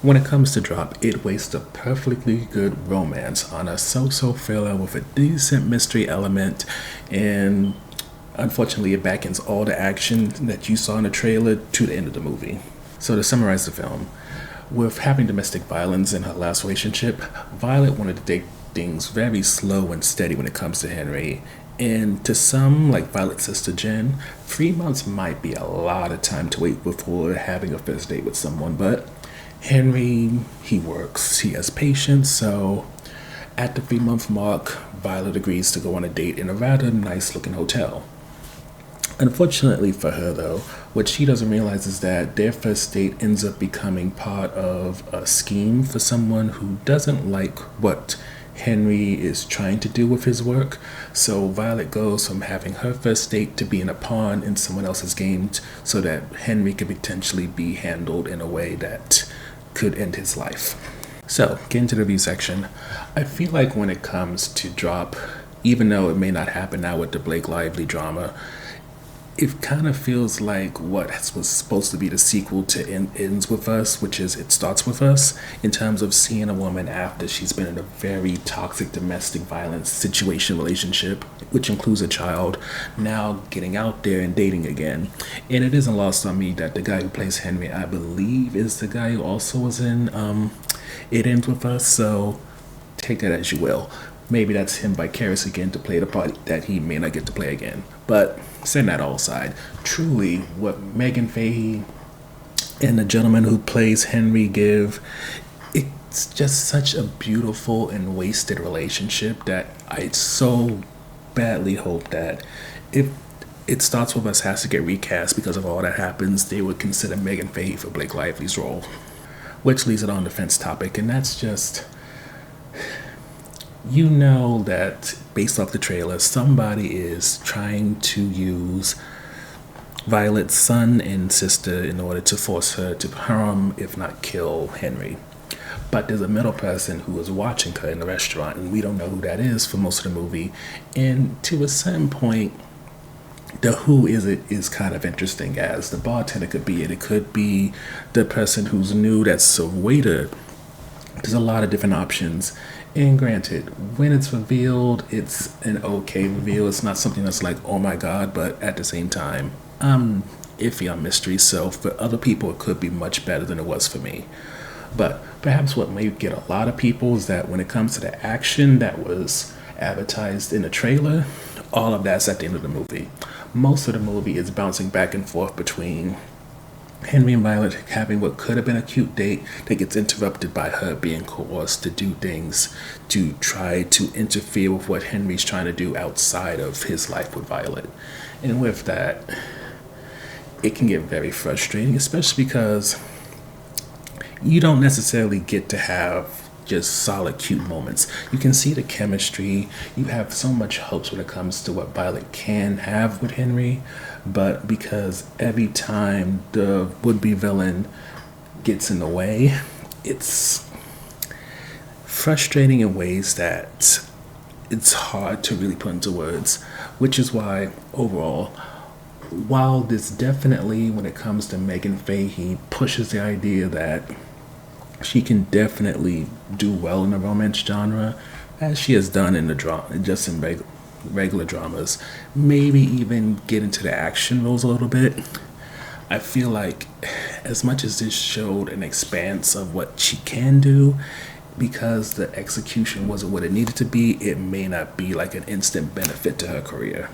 When it comes to Drop, it wastes a perfectly good romance on a so-so thriller with a decent mystery element, and unfortunately it backends all the action that you saw in the trailer to the end of the movie. So to summarize the film, with having domestic violence in her last relationship, Violet wanted to take things very slow and steady when it comes to Henry. And to some, like Violet's sister Jen, 3 months might be a lot of time to wait before having a first date with someone, but Henry, he works, he has patience, so at the 3 month mark, Violet agrees to go on a date in a rather nice looking hotel. Unfortunately for her, though, what she doesn't realize is that their first date ends up becoming part of a scheme for someone who doesn't like what Henry is trying to do with his work. So Violet goes from having her first date to being a pawn in someone else's game so that Henry could potentially be handled in a way that could end his life. So, getting to the review section, I feel like when it comes to Drop, even though it may not happen now with the Blake Lively drama, it kind of feels like what was supposed to be the sequel to Ends With Us, which is It Starts With Us, in terms of seeing a woman after she's been in a very toxic domestic violence situation relationship, which includes a child, now getting out there and dating again. And it isn't lost on me that the guy who plays Henry, I believe, is the guy who also was in It Ends With Us, so take that as you will. Maybe that's him vicariously again to play the part that he may not get to play again. But setting that all aside, truly what Megan Fahey and the gentleman who plays Henry give, it's just such a beautiful and wasted relationship that I so badly hope that if It Starts With Us has to get recast because of all that happens, they would consider Megan Fahey for Blake Lively's role. Which leads it on the fence topic, and that's just, you know that based off the trailer, somebody is trying to use Violet's son and sister in order to force her to harm, if not kill, Henry. But there's a middle person who is watching her in the restaurant, and we don't know who that is for most of the movie. And to a certain point, the who is it is kind of interesting, as the bartender could be it. It could be the person who's new that's a waiter. There's a lot of different options. And granted, when it's revealed, it's an okay reveal. It's not something that's like, oh my god, but at the same time, I'm iffy on mystery, so for other people it could be much better than it was for me. But perhaps what may get a lot of people is that when it comes to the action that was advertised in the trailer, all of that's at the end of the movie. Most of the movie is bouncing back and forth between Henry and Violet having what could have been a cute date that gets interrupted by her being coerced to do things to try to interfere with what Henry's trying to do outside of his life with Violet. And with that, it can get very frustrating, especially because you don't necessarily get to have just solid cute moments. You can see the chemistry. You have so much hopes when it comes to what Violet can have with Henry, but because every time the would-be villain gets in the way, it's frustrating in ways that it's hard to really put into words, which is why overall, while this definitely, when it comes to Megan Fahey, pushes the idea that she can definitely do well in the romance genre, as she has done in the drama, just in regular dramas, maybe even get into the action roles a little bit. I feel like as much as this showed an expanse of what she can do, because the execution wasn't what it needed to be, it may not be like an instant benefit to her career.